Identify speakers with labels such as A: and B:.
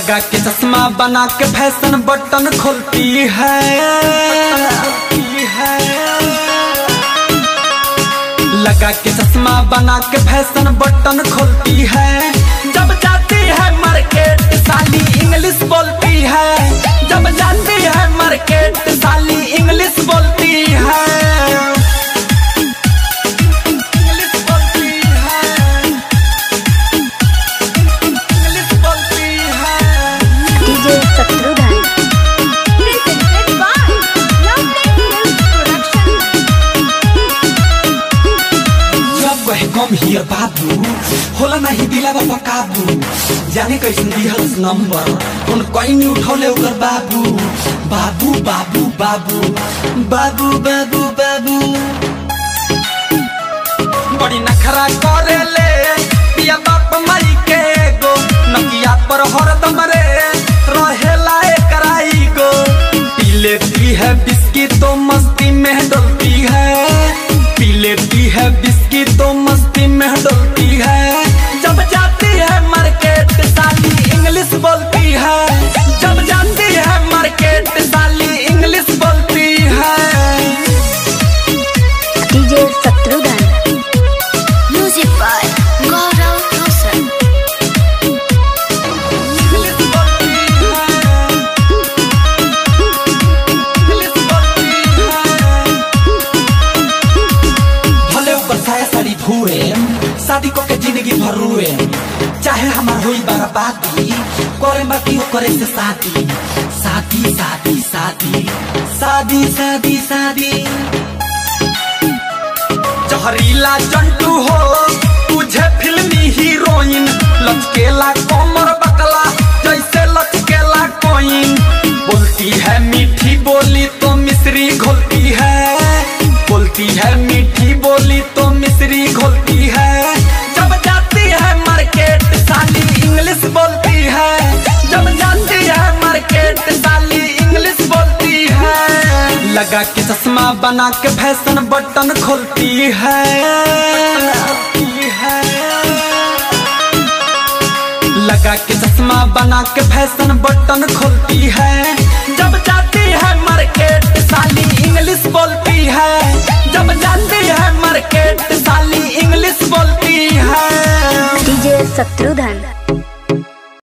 A: लगा के चश्मा बना के फैशन बटन खोलती है। लगा के चश्मा बना के फैशन बटन खोलती है। जब जाती है मार्केट साली इंग्लिश बोलती है। जब जाती है मार्केट साली इंग्लिश बोलती है। कम हियर बाबू होला नहीं दिलावा पकाबू जाने कैसन दिहल नंबर उन कोई नहीं उठौले ओकर बाबू बाबू बाबू बाबू बाबू बाबू बाबू बड़ी नखरा करेले पिया बाप माई के गो नकिया पर हरदम रे रहेला एकराई गो पी लेती है बिस्किट तो मस्ती में डोलती है। पी लेती है बिस्किट तो मस्ती में डोलती है। जब जाती है मार्केट साली इंग्लिश बोलती है। जब जाती है मार्केट साली इंग्लिश बोलती है।
B: DJ Shatrughan music by Gaurav Roshan.
A: English बोलती है। इंग्लिश बोलती है। भले ऊपर साया साड़ी भूए शादी को के जिंदगी भर रुए चाहे हमार हुई बर्बादी करे बाकी करे से शादी शादी शादी शादी शादी शादी शादी। जहरीला जंटू हो तुझे फिल्मी हीरोइन लचकेला कमर बकला जैसे लचकेला कोइन। बोलती है मीठी बोली तो मिश्री घोलती है। बोलती है मीठी बोली तो मिश्री घोलती है। जब जाती है मार्केट साली इंग्लिश बोलती है। जब जाती है मार्केट साली इंग्लिश बोलती है। लगा के चश्मा बना के फैशन बटन खोलती है। लगा के चश्मा बना के फैशन बटन खोलती है। जब जाती है मार्केट साली इंग्लिश बोलती है। जब जाती है मार्केट साली इंग्लिश बोलती है।
B: डीजे शत्रुघ्न।